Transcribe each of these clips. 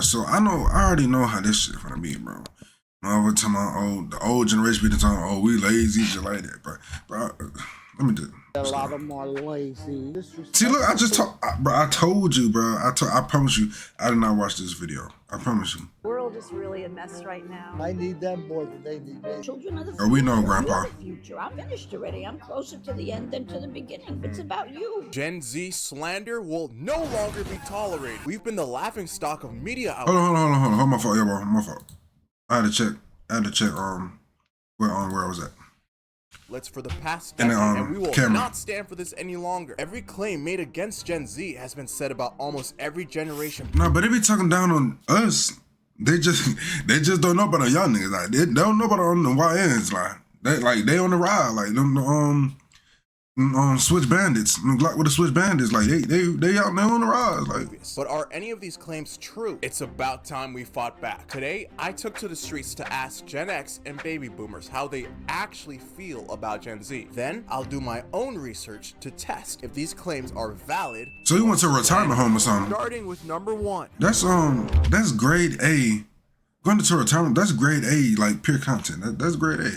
So I already know how this shit gonna be, bro. Over time, the old generation be talking, oh, we lazy, shit like that. But, bro, let me do. A lot of them are lazy. See, look, bro. I told you, bro. I promise you, I did not watch this video. I promise you. The world is really a mess right now. I need them more than they need me. Children are the future. We know, Grandpa. You're the future. I'm finished already. I'm closer to the end than to the beginning. It's about you. Gen Z slander will no longer be tolerated. We've been the laughing stock of media outlets. Hold on. My fault, yeah, bro. My fault. I had to check. Where I was at. For the past decade, and we will camera. not stand for this any longer. Every claim made against Gen Z has been said about almost every generation. No, but they be talking down on us. They just don't know about the young niggas. Like they don't know about on the YNs. They on the ride. Like them Switch Bandits, Glock with the Switch Bandits, like they out there on the rise, like. But are any of these claims true? It's about time we fought back. Today, I took to the streets to ask Gen X and baby boomers how they actually feel about Gen Z. Then I'll do my own research to test if these claims are valid. So you went to a retirement home or something? Starting with number one. That's grade A. Going to retirement, that's grade A, like pure content. That's grade A.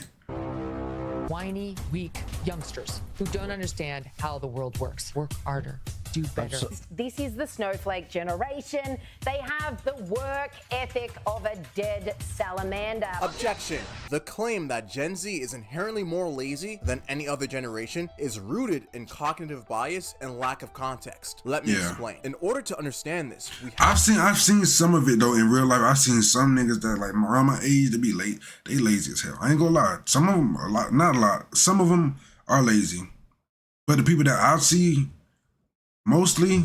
Whiny, weak youngsters who don't understand how the world works. Work harder, do better. This is the snowflake generation. They have the work ethic of a dead salamander. Objection. The claim that Gen Z is inherently more lazy than any other generation is rooted in cognitive bias and lack of context. Let me explain. In order to understand this, I've seen some of it though in real life. I've seen some niggas that like around my age, they be late. They lazy as hell. I ain't gonna lie. Some of them are not a lot. Some of them are lazy. But the people that I see, mostly,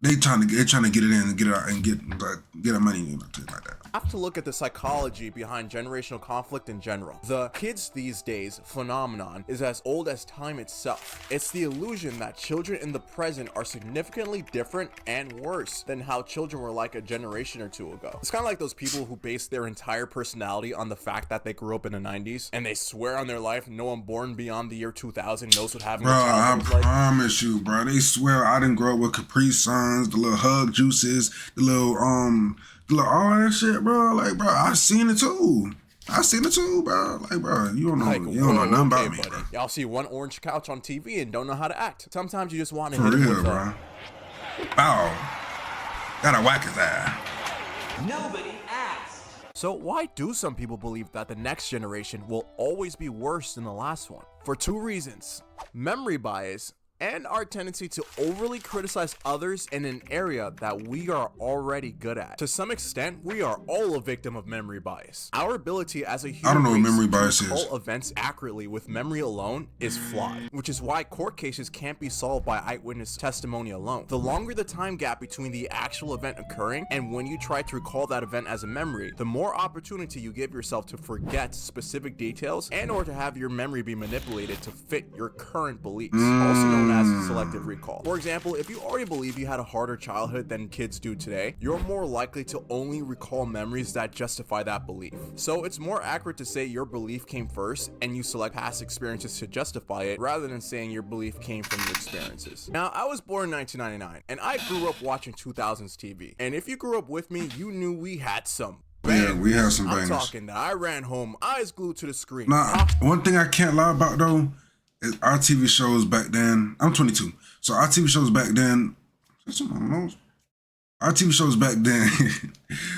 they trying to get it in and get it out and get the money and things like that. I have to look at the psychology behind generational conflict in general. The kids these days phenomenon is as old as time itself. It's the illusion that children in the present are significantly different and worse than how children were like a generation or two ago. It's kind of like those people who base their entire personality on the fact that they grew up in the 90s and they swear on their life no one born beyond the year 2000 knows what having a child was like. I promise you, bro. They swear I didn't grow up with Capri Suns, the little hug juices, the little all that shit, bro. Like, bro, I seen it too, bro. Like, bro, you don't know nothing about me, bro. Y'all see one orange couch on TV and don't know how to act. Sometimes you just want to hit him real, with bro. Bow. Gotta whack his ass. Nobody asked. So why do some people believe that the next generation will always be worse than the last one? For two reasons: memory bias and our tendency to overly criticize others in an area that we are already good at. To some extent, we are all a victim of memory bias. Our ability as a human I don't know what race memory to bias is. recall events accurately with memory alone is flawed, which is why court cases can't be solved by eyewitness testimony alone. The longer the time gap between the actual event occurring and when you try to recall that event as a memory, the more opportunity you give yourself to forget specific details and or to have your memory be manipulated to fit your current beliefs, also known as selective recall. For example, if you already believe you had a harder childhood than kids do today, you're more likely to only recall memories that justify that belief. So it's more accurate to say your belief came first and you select past experiences to justify it rather than saying your belief came from your experiences. Now, I was born in 1999 and I grew up watching 2000s TV. And if you grew up with me, you knew we had some bangers. Yeah, we have some bangers. I'm talking that I ran home, eyes glued to the screen. Nah, one thing I can't lie about though, our TV shows back then, I'm 22, so our TV shows back then, our TV shows back then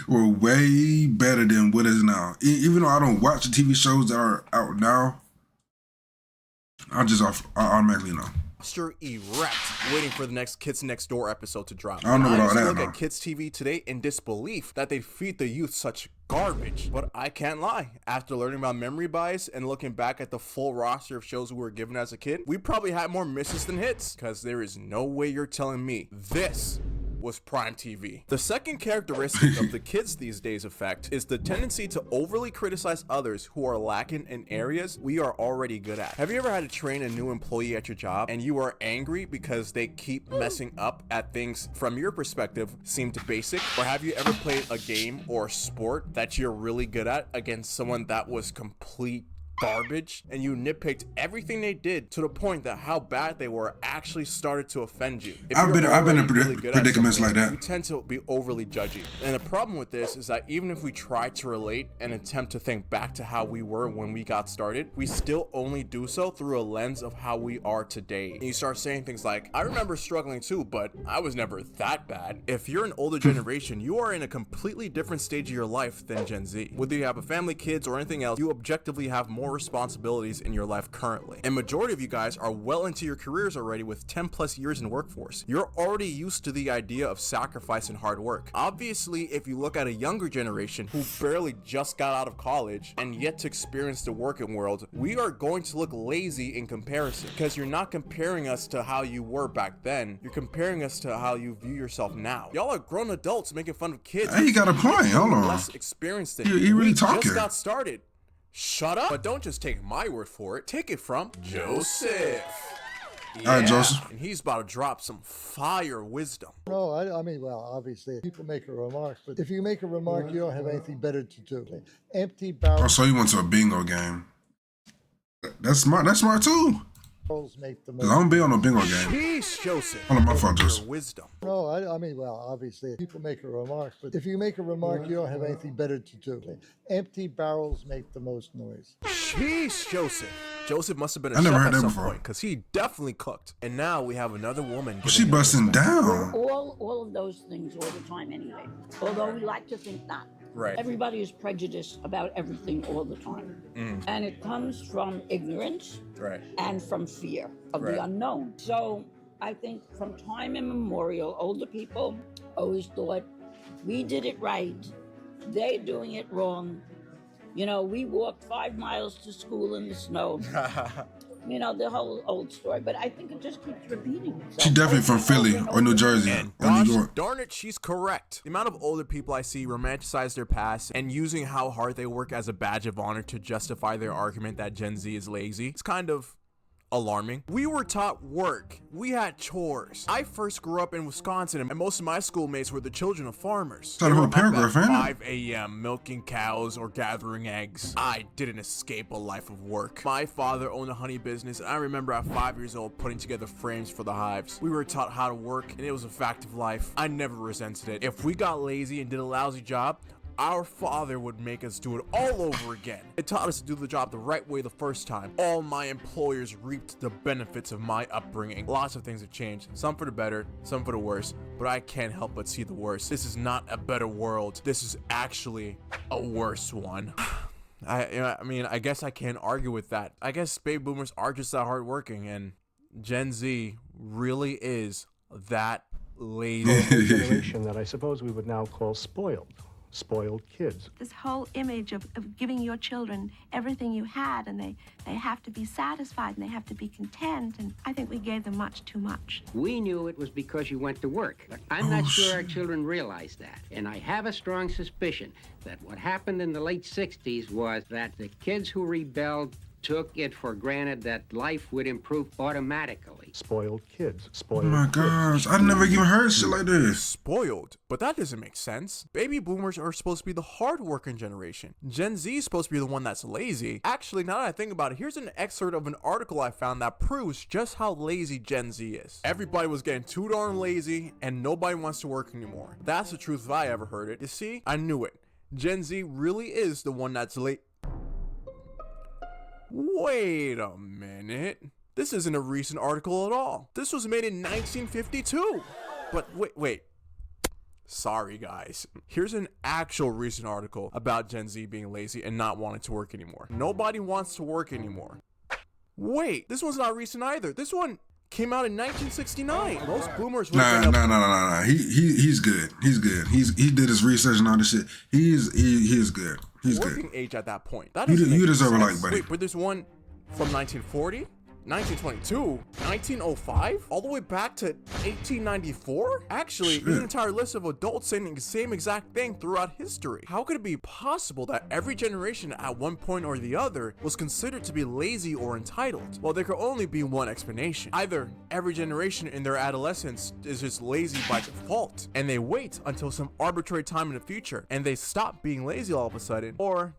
were way better than what is now. Even though I don't watch the TV shows that are out now, I automatically know. Posture erect, waiting for the next Kids Next Door episode to drop. I don't know about that. I look at kids TV today in disbelief that they feed the youth such garbage. But I can't lie. After learning about memory bias and looking back at the full roster of shows we were given as a kid, we probably had more misses than hits. Because there is no way you're telling me this was prime TV. The second characteristic of the kids these days effect is the tendency to overly criticize others who are lacking in areas we are already good at. Have you ever had to train a new employee at your job and you are angry because they keep messing up at things from your perspective seemed basic? Or have you ever played a game or a sport that you're really good at against someone that was complete garbage, and you nitpicked everything they did to the point that how bad they were actually started to offend you. If I've you're been in already really good at predicaments something, like that. we tend to be overly judgy. And the problem with this is that even if we try to relate and attempt to think back to how we were when we got started, we still only do so through a lens of how we are today. And you start saying things like, I remember struggling too, but I was never that bad. If you're an older generation, you are in a completely different stage of your life than Gen Z. Whether you have a family, kids, or anything else, you objectively have more responsibilities in your life currently. And majority of you guys are well into your careers already with 10 plus years in workforce. You're already used to the idea of sacrifice and hard work. Obviously, if you look at a younger generation who barely just got out of college and yet to experience the working world, we are going to look lazy in comparison, because you're not comparing us to how you were back then. You're comparing us to how you view yourself now. Y'all are grown adults making fun of kids. Hey, you got a point. Hold on. Less experienced than He really we talking. just got started. Shut up. But don't just take my word for it. Take it from Joseph. Yeah, All right, Joseph. and he's about to drop some fire wisdom. No, I mean, well, obviously, people make a remark, but if you make a remark, you don't have anything better to do. Empty Oh, barrels so you went to a bingo game. That's smart. That's smart too. make the 'Cause I most. don't be on no bingo game. Peace, Joseph. Hold on, my fault, Your Joseph. wisdom. No, I mean, well, obviously, people make a remark, but if you make a remark, you don't have anything better to do. Empty barrels make the most noise. Peace, Joseph. Joseph must have been a I never chef heard at that some before. point, because he definitely cooked. And now we have another woman. She giving him busting respect. down. All of those things all the time anyway. Although we like to think not. Right. Everybody is prejudiced about everything all the time. And it comes from ignorance Right. and from fear of Right. the unknown. So I think from time immemorial, older people always thought we did it right, they're doing it wrong. You know, we walked 5 miles to school in the snow. You know, the whole old story. But I think it just keeps repeating itself. She definitely from over and Philly over and or New over. Jersey And or New gosh York. darn it, she's correct. The amount of older people I see romanticize their past and using how hard they work as a badge of honor to justify their argument that Gen Z is lazy, it's kind of alarming. We were taught work. We had chores. I first grew up in Wisconsin, and most of my schoolmates were the children of farmers. That's a They whole were up paragraph, at ain't it? 5 a.m. milking cows or gathering eggs. I didn't escape a life of work. My father owned a honey business, and I remember at 5 years old putting together frames for the hives. We were taught how to work, and it was a fact of life. I never resented it. If we got lazy and did a lousy job, our father would make us do it all over again. It taught us to do the job the right way the first time. All my employers reaped the benefits of my upbringing. Lots of things have changed, some for the better, some for the worse, but I can't help but see the worst. This is not a better world. This is actually a worse one. I mean, I guess I can't argue with that. I guess baby boomers are just that hardworking, and Gen Z really is that lazy. Generation that I suppose we would now call spoiled kids. This whole image of giving your children everything you had, and they have to be satisfied and they have to be content, and I think we gave them much too much. We knew it was because you went to work. But I'm not sure our children realize that. And I have a strong suspicion that what happened in the late 60s was that the kids who rebelled took it for granted that life would improve automatically. Spoiled kids. Oh Spoiled my kids. gosh, I never even heard shit like this. Spoiled, but that doesn't make sense. Baby boomers are supposed to be the hard-working generation. Gen Z is supposed to be the one that's lazy. Actually, now that I think about it, here's an excerpt of an article I found that proves just how lazy Gen Z is. Everybody was getting too darn lazy, and nobody wants to work anymore. That's the truth if I ever heard it. You see, I knew it. Gen Z really is the one that's late. Wait a minute. This isn't a recent article at all. This was made in 1952. But wait. Sorry, guys. Here's an actual recent article about Gen Z being lazy and not wanting to work anymore. Nobody wants to work anymore. Wait, this one's not recent either. This one came out in 1969. Most boomers would Nah. He's good. He's good. He did his research and all this shit. He is good. He's working good. age at that point. That You doesn't make deserve a sense. like, buddy. Wait, but there's one from 1940, 1922, 1905, all the way back to 1894? Actually, there's an entire list of adults saying the same exact thing throughout history. How could it be possible that every generation at one point or the other was considered to be lazy or entitled? Well, there could only be one explanation. Either every generation in their adolescence is just lazy by default, and they wait until some arbitrary time in the future, and they stop being lazy all of a sudden, or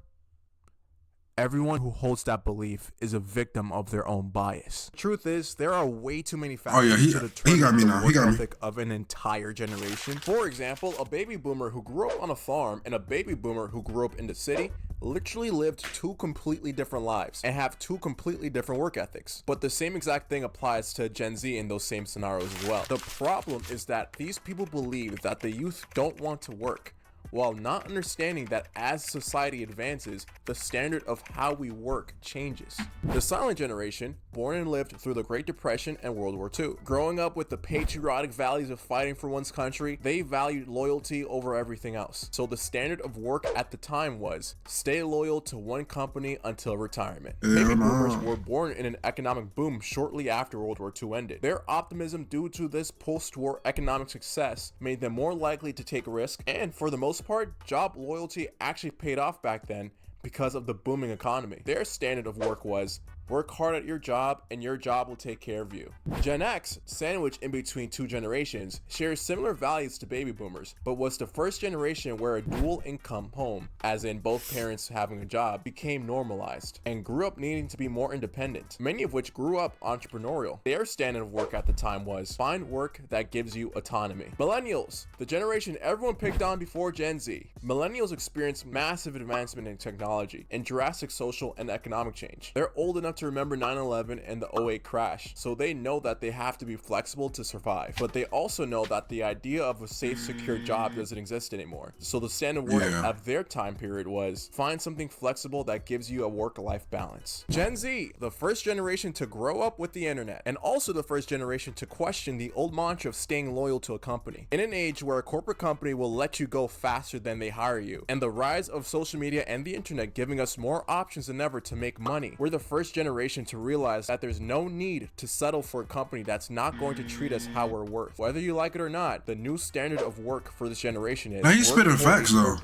everyone who holds that belief is a victim of their own bias. Truth is, there are way too many factors to determine the work ethic of an entire generation. For example, a baby boomer who grew up on a farm and a baby boomer who grew up in the city literally lived two completely different lives and have two completely different work ethics. But the same exact thing applies to Gen Z in those same scenarios as well. The problem is that these people believe that the youth don't want to work, while not understanding that as society advances, the standard of how we work changes. The silent generation, born and lived through the Great Depression and World War II, growing up with the patriotic values of fighting for one's country, they valued loyalty over everything else. So the standard of work at the time was stay loyal to one company until retirement. Baby boomers were born in an economic boom shortly after World War II ended. Their optimism due to this post-war economic success made them more likely to take risks, and for the most part, job loyalty actually paid off back then because of the booming economy. Their standard of work was work hard at your job and your job will take care of you. Gen X, sandwiched in between two generations, shares similar values to baby boomers, but was the first generation where a dual income home, as in both parents having a job, became normalized and grew up needing to be more independent, many of which grew up entrepreneurial. Their standard of work at the time was find work that gives you autonomy. Millennials, the generation everyone picked on before Gen Z. Millennials experienced massive advancement in technology and drastic social and economic change. They're old enough to remember 9/11 and the 08 crash, so they know that they have to be flexible to survive, but they also know that the idea of a safe, secure job doesn't exist anymore. So the standard work of their time period was find something flexible that gives you a work-life balance. Gen Z, the first generation to grow up with the internet, and also the first generation to question the old mantra of staying loyal to a company. In an age where a corporate company will let you go faster than they hire you, and the rise of social media and the internet giving us more options than ever to make money, we're the first generation to realize that there's no need to settle for a company that's not going to treat us how we're worth. Whether you like it or not, the new standard of work for this generation is he's spitting facts though,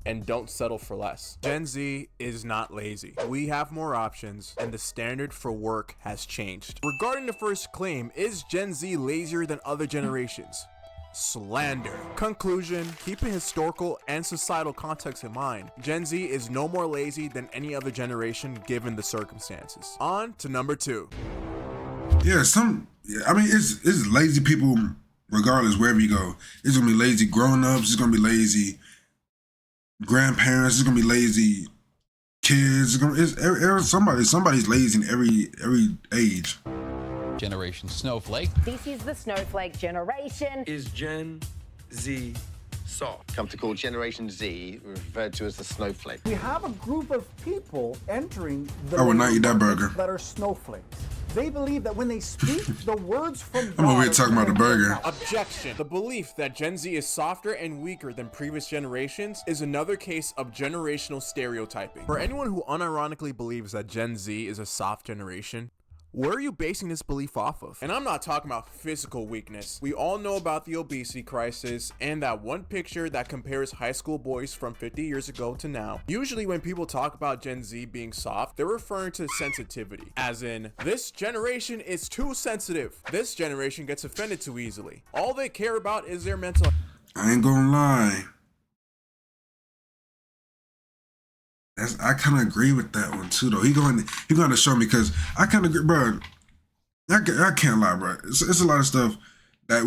and don't settle for less. Gen Z is not lazy. We have more options and the standard for work has changed. Regarding the first claim, is Gen Z lazier than other generations? Slander. Conclusion, keeping historical and societal context in mind, Gen Z is no more lazy than any other generation given the circumstances. On to number 2. Yeah, I mean, it's lazy people regardless wherever you go. It's gonna be lazy grown-ups, it's gonna be lazy grandparents, it's gonna be lazy kids, somebody's lazy in every age. Generation Snowflake. This is the Snowflake generation. Is Gen Z soft? Come to call Generation Z, referred to as the snowflake. We have a group of people entering the I would not eat that burger. That are snowflakes. They believe that when they speak the words from I'm over here talking about the burger. Objection. The belief that Gen Z is softer and weaker than previous generations is another case of generational stereotyping. For anyone who unironically believes that Gen Z is a soft generation, where are you basing this belief off of? And I'm not talking about physical weakness. We all know about the obesity crisis and that one picture that compares high school boys from 50 years ago to now. Usually when people talk about Gen Z being soft, they're referring to sensitivity, as in, this generation is too sensitive. This generation gets offended too easily. All they care about is their mental. I ain't gonna lie. I kind of agree with that one too, though. He going to show me, because I kind of agree, bro. I can't lie, bro. It's a lot of stuff that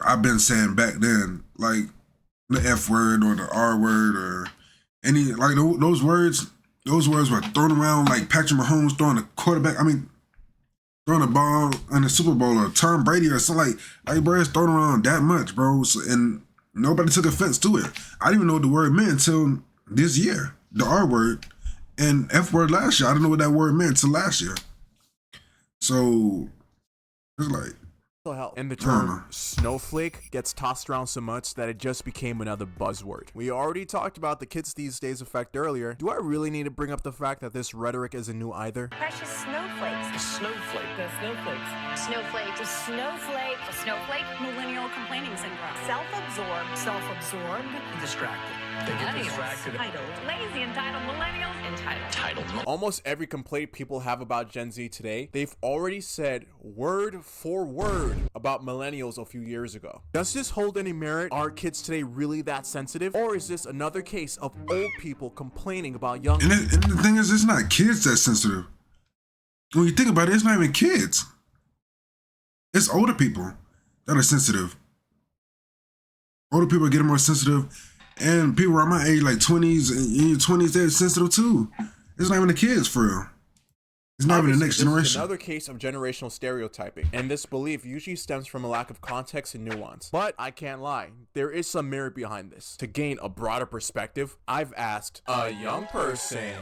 I've been saying back then, like the F word or the R word or any like those words. Those words were thrown around like Patrick Mahomes throwing a quarterback. I mean, throwing a ball in the Super Bowl, or Tom Brady or something like bro, it's thrown around that much, bro. So, and nobody took offense to it. I didn't even know what the word meant until this year. The R word and F word last year. I didn't know what that word meant till last year. So it's like health. And the term snowflake gets tossed around so much that it just became another buzzword. We already talked about the kids these days effect earlier. Do I really need to bring up the fact that this rhetoric isn't new either? Precious snowflakes. A snowflake. The snowflakes. Snowflake. The snowflake. A snowflake. Millennial complaining syndrome. Self-absorbed. Distracted. Entitled. Lazy, entitled, millennials, entitled. Almost every complaint people have about Gen Z today, they've already said word for word about millennials a few years ago. Does this hold any merit? Are kids today really that sensitive? Or is this another case of old people complaining about young people? And the thing is, it's not kids that sensitive. When you think about it, it's not even kids. It's older people that are sensitive. Older people are getting more sensitive. And people around my age, like 20s and in your 20s, they're sensitive too. It's not even the kids for real. It's not even the next This is generation. another case of generational stereotyping, and this belief usually stems from a lack of context and nuance. But I can't lie, there is some merit behind this. To gain a broader perspective, I've asked a young person,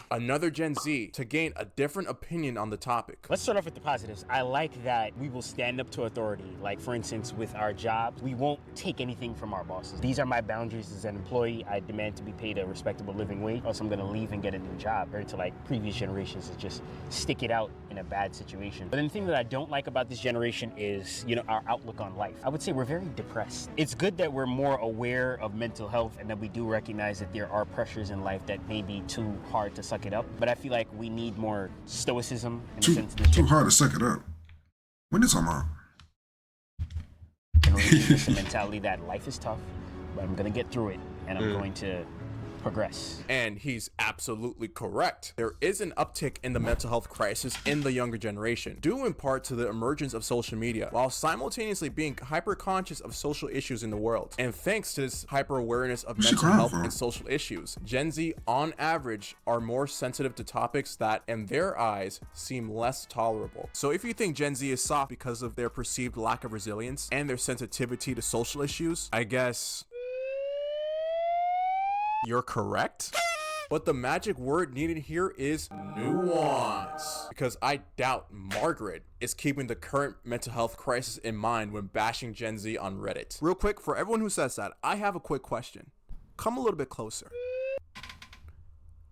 another Gen Z, to gain a different opinion on the topic. Let's start off with the positives. I like that we will stand up to authority. Like, for instance, with our jobs, we won't take anything from our bosses. These are my boundaries as an employee. I demand to be paid a respectable living wage, or else I'm gonna leave and get a new job. Compared to like previous generations that just stick it out in a bad situation. But then the thing that I don't like about this generation is, our outlook on life. I would say we're very depressed. It's good that we're more aware of mental health and that we do recognize that there are pressures in life that may be too hard to suck it up. But I feel like we need more stoicism in the sense that too hard to suck it up. What are you talking about? It's the mentality that life is tough, but I'm gonna get through it and I'm going to progress. And he's absolutely correct. There is an uptick in the mental health crisis in the younger generation, due in part to the emergence of social media, while simultaneously being hyper conscious of social issues in the world. And thanks to this hyper awareness of mental health and social issues, Gen Z on average are more sensitive to topics that in their eyes seem less tolerable. So if you think Gen Z is soft because of their perceived lack of resilience and their sensitivity to social issues, I guess you're correct. But the magic word needed here is nuance, because I doubt Margaret is keeping the current mental health crisis in mind when bashing Gen Z on Reddit. Real quick, for everyone who says that, I have a quick question. Come a little bit closer.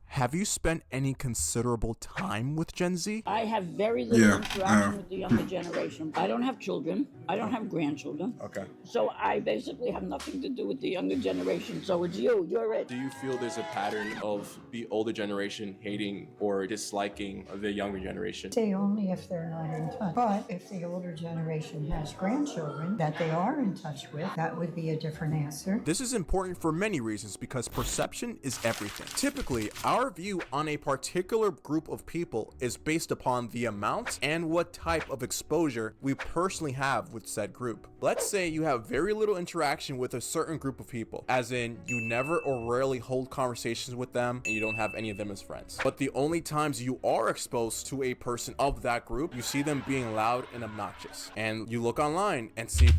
Have you spent any considerable time with Gen Z? I have very little interaction with the younger generation. I don't have children. I don't have grandchildren. Okay. So I basically have nothing to do with the younger generation. So it's you. You're it. Do you feel there's a pattern of the older generation hating or disliking the younger generation? Say only if they're not in touch. But if the older generation has grandchildren that they are in touch with, that would be a different answer. This is important for many reasons because perception is everything. Typically, our view on a particular group of people is based upon the amount and what type of exposure we personally have with said group. Let's say you have very little interaction with a certain group of people, as in you never or rarely hold conversations with them and you don't have any of them as friends. But the only times you are exposed to a person of that group, you see them being loud and obnoxious. And you look online and see.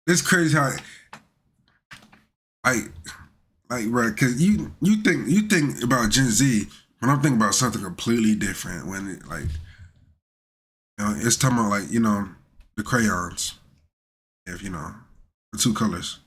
It's crazy how right, because you think about Gen Z, when I'm thinking about something completely different. When it, it's talking about the crayons, if the two colors.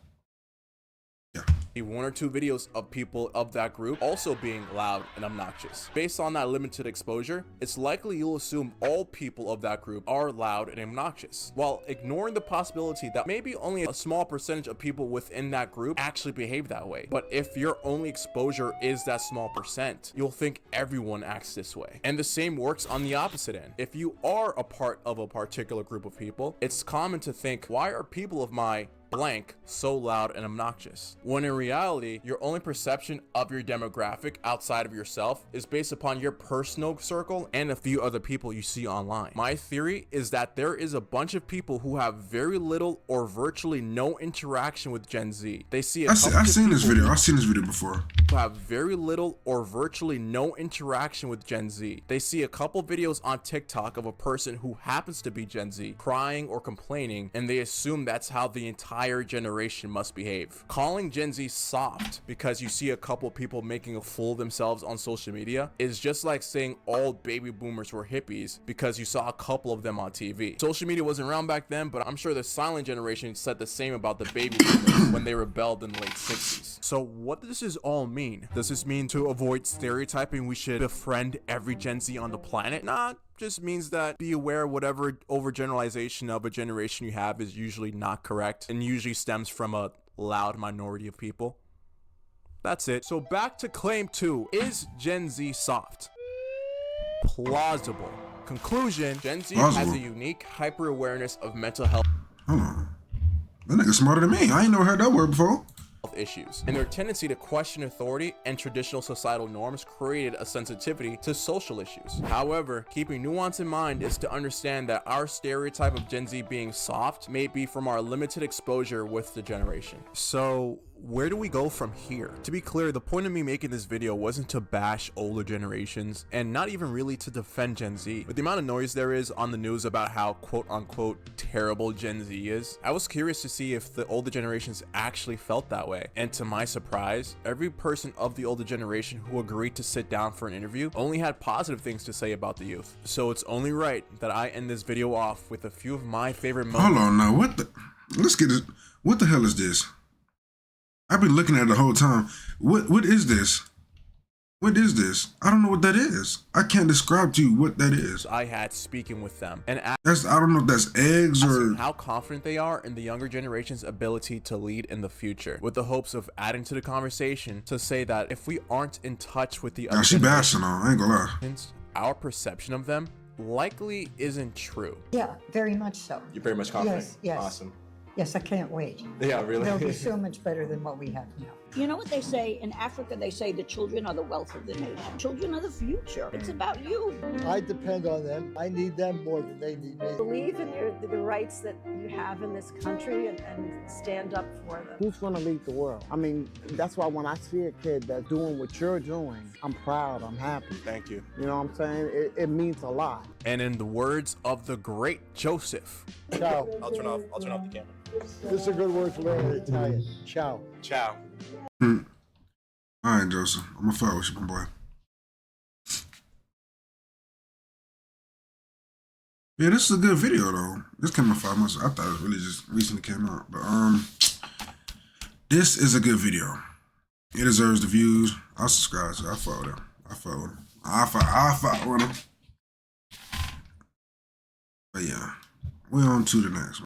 One or two videos of people of that group also being loud and obnoxious. Based on that limited exposure, it's likely you'll assume all people of that group are loud and obnoxious, while ignoring the possibility that maybe only a small percentage of people within that group actually behave that way. But if your only exposure is that small percent, you'll think everyone acts this way. And the same works on the opposite end. If you are a part of a particular group of people, it's common to think, why are people of my blank so loud and obnoxious? When in reality, your only perception of your demographic outside of yourself is based upon your personal circle and a few other people you see online. My theory is that there is a bunch of people who have very little or virtually no interaction with Gen Z. They see I've seen this video before. Who have very little or virtually no interaction with Gen Z. They see a couple videos on TikTok of a person who happens to be Gen Z crying or complaining, and they assume that's how the entire generation must behave. Calling Gen Z soft because you see a couple people making a fool of themselves on social media is just like saying all baby boomers were hippies because you saw a couple of them on TV. Social media wasn't around back then, but I'm sure the silent generation said the same about the baby boomers when they rebelled in the late 60s. So what does this all mean? Does this mean to avoid stereotyping we should befriend every Gen Z on the planet? Nah, just means that be aware whatever overgeneralization of a generation you have is usually not correct and usually stems from a loud minority of people. That's it. So back to claim 2. Is Gen Z soft? Plausible. Conclusion, Gen Z has a unique hyper-awareness of mental health. Hold on. That nigga smarter than me. I ain't never heard that word before. Issues, and their tendency to question authority and traditional societal norms created a sensitivity to social issues. However, keeping nuance in mind is to understand that our stereotype of Gen Z being soft may be from our limited exposure with the generation. So where do we go from here? To be clear, the point of me making this video wasn't to bash older generations and not even really to defend Gen Z. With the amount of noise there is on the news about how quote-unquote terrible Gen Z is, I was curious to see if the older generations actually felt that way. And to my surprise, every person of the older generation who agreed to sit down for an interview only had positive things to say about the youth. So it's only right that I end this video off with a few of my favorite moments. Hold on now, what the? Let's get it. What the hell is this? I've been looking at it the whole time. What is this? What is this? I don't know what that is. I can't describe to you what that is. I had speaking with them and I don't know if that's eggs or how confident they are in the younger generation's ability to lead in the future, with the hopes of adding to the conversation to say that if we aren't in touch with the other she bashing on, I ain't gonna lie. Our perception of them likely isn't true. Yeah, very much so. You're very much confident. Yes, yes. Awesome. Yes, I can't wait. Yeah, really. They'll be so much better than what we have now. You know what they say in Africa? They say the children are the wealth of the nation. Children are the future. It's about you. I depend on them. I need them more than they need me. Believe in the rights that you have in this country and stand up for them. Who's going to lead the world? I mean, that's why when I see a kid that's doing what you're doing, I'm proud, I'm happy. Thank you. You know what I'm saying? It means a lot. And in the words of the great Joseph. Ciao. I'll turn off the camera. This is a good word to learn in Italian. Ciao. Ciao. All right, Joseph. I'm gonna follow with you, my boy. Yeah, this is a good video though. This came out 5 months. I thought it was really just recently came out, but this is a good video. It deserves the views. I'll subscribe to it. I follow them. I follow them. But yeah, we're on to the next one.